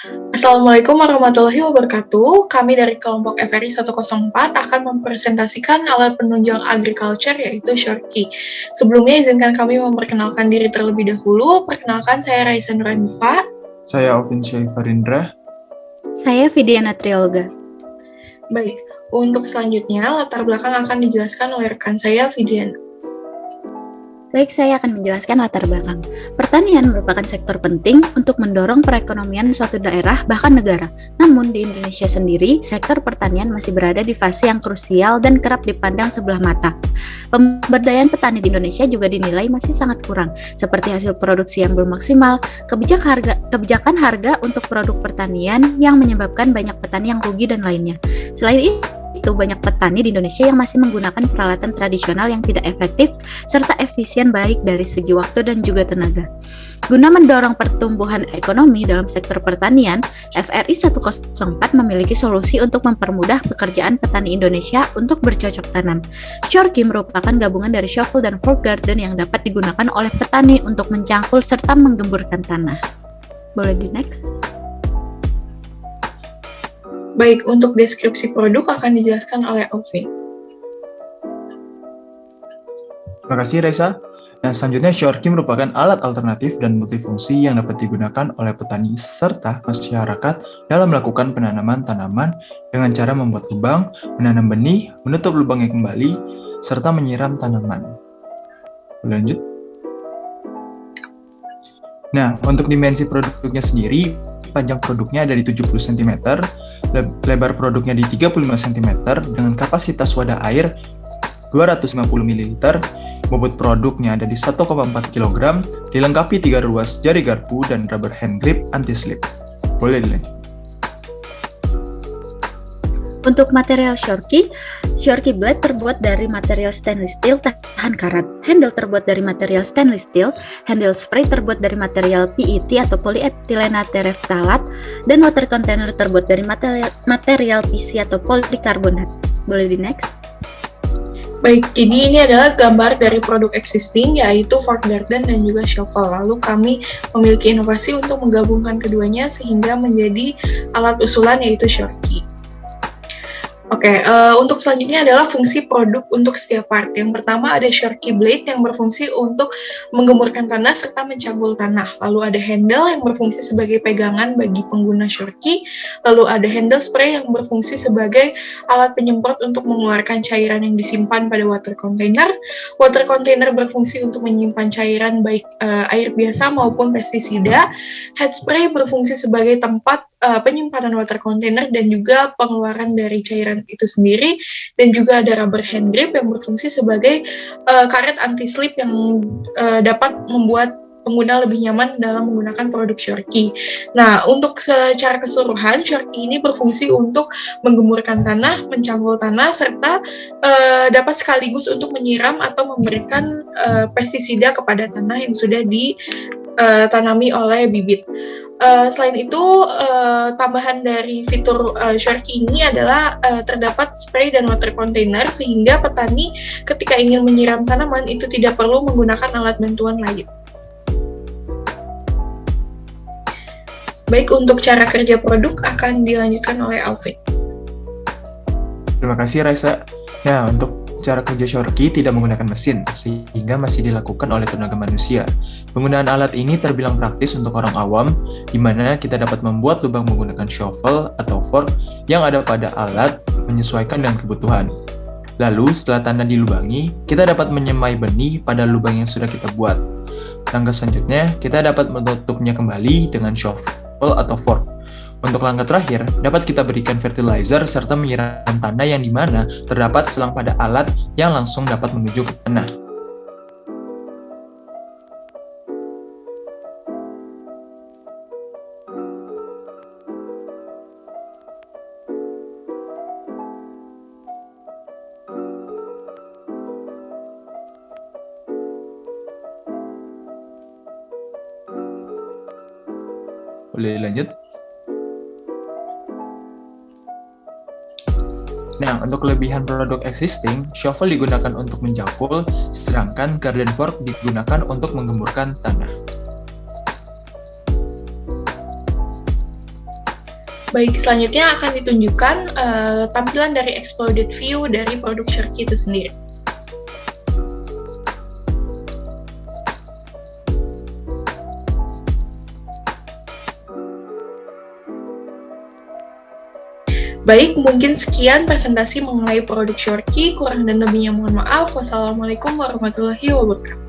Assalamualaikum warahmatullahi wabarakatuh. Kami dari kelompok FRI 104 akan mempresentasikan alat penunjang agriculture yaitu Shorkey. Sebelumnya izinkan kami memperkenalkan diri terlebih dahulu. Perkenalkan, saya Raisa Nuranifa. Saya Alvin Syaifarindra. Saya Vidiana Triolga. Baik, untuk selanjutnya latar belakang akan dijelaskan oleh rekan saya Vidiana. Baik, saya akan menjelaskan latar belakang. Pertanian merupakan sektor penting untuk mendorong perekonomian suatu daerah bahkan negara. Namun di Indonesia sendiri, sektor pertanian masih berada di fase yang krusial dan kerap dipandang sebelah mata. Pemberdayaan petani di Indonesia juga dinilai masih sangat kurang, seperti hasil produksi yang belum maksimal, kebijakan harga untuk produk pertanian yang menyebabkan banyak petani yang rugi dan lainnya. Selain itu, banyak petani di Indonesia yang masih menggunakan peralatan tradisional yang tidak efektif serta efisien baik dari segi waktu dan juga tenaga. Guna mendorong pertumbuhan ekonomi dalam sektor pertanian, FRI 104 memiliki solusi untuk mempermudah pekerjaan petani Indonesia untuk bercocok tanam. Shorkey merupakan gabungan dari shovel dan fork garden yang dapat digunakan oleh petani untuk mencangkul serta menggemburkan tanah. Boleh di next? Baik, untuk deskripsi produk akan dijelaskan oleh Alvin. Terima kasih, Raisa. Nah, selanjutnya Shorkey merupakan alat alternatif dan multifungsi yang dapat digunakan oleh petani serta masyarakat dalam melakukan penanaman tanaman dengan cara membuat lubang, menanam benih, menutup lubangnya kembali, serta menyiram tanaman. Boleh lanjut? Nah, untuk dimensi produknya sendiri, panjang produknya ada di 70 cm, lebar produknya di 35 cm dengan kapasitas wadah air 250 ml, bobot produknya ada di 1,4 kg, dilengkapi 3 ruas jari garpu dan rubber hand grip anti-slip. Boleh dilanjut. Untuk material Shorkey blade terbuat dari material stainless steel tahan karat, handle terbuat dari material stainless steel, handle spray terbuat dari material PET atau polyethylene terephthalate, dan water container terbuat dari material PC atau polikarbonat. Boleh di next? Baik, jadi ini adalah gambar dari produk existing yaitu fork garden dan juga shovel. Lalu kami memiliki inovasi untuk menggabungkan keduanya sehingga menjadi alat usulan yaitu Shorkey. Oke, untuk selanjutnya adalah fungsi produk untuk setiap part. Yang pertama ada Shorkey blade yang berfungsi untuk menggemburkan tanah serta mencangkul tanah. Lalu ada handle yang berfungsi sebagai pegangan bagi pengguna Shorkey. Lalu ada handle spray yang berfungsi sebagai alat penyemprot untuk mengeluarkan cairan yang disimpan pada water container. Water container berfungsi untuk menyimpan cairan baik air biasa maupun pestisida. Head spray berfungsi sebagai tempat penyimpanan water container dan juga pengeluaran dari cairan itu sendiri, dan juga ada rubber hand grip yang berfungsi sebagai karet anti-slip yang dapat membuat pengguna lebih nyaman dalam menggunakan produk Shorkey. Nah, untuk secara keseluruhan, Shorkey ini berfungsi untuk menggemburkan tanah, mencangkul tanah, serta dapat sekaligus untuk menyiram atau memberikan pestisida kepada tanah yang sudah ditanami oleh bibit. Selain itu, tambahan dari fitur Shorkey ini adalah terdapat spray dan water container sehingga petani ketika ingin menyiram tanaman itu tidak perlu menggunakan alat bantuan lain. Baik, untuk cara kerja produk akan dilanjutkan oleh Alvin. Terima kasih, Raisa. Nah, untuk cara kerja Shorkey tidak menggunakan mesin, sehingga masih dilakukan oleh tenaga manusia. Penggunaan alat ini terbilang praktis untuk orang awam, di mana kita dapat membuat lubang menggunakan shovel atau fork yang ada pada alat menyesuaikan dengan kebutuhan. Lalu, setelah tanah dilubangi, kita dapat menyemai benih pada lubang yang sudah kita buat. Langkah selanjutnya, kita dapat menutupnya kembali dengan shovel atau fork. Untuk langkah terakhir, dapat kita berikan fertilizer serta menyiram tanah yang dimana terdapat selang pada alat yang langsung dapat menuju ke tanah. Boleh lanjut? Nah, untuk kelebihan produk existing, shovel digunakan untuk menjangkul, sedangkan garden fork digunakan untuk menggemburkan tanah. Baik, selanjutnya akan ditunjukkan tampilan dari exploded view dari produk Shorkey itu sendiri. Baik, mungkin sekian presentasi mengenai produk Shorkey. Kurang dan lebihnya mohon maaf. Wassalamualaikum warahmatullahi wabarakatuh.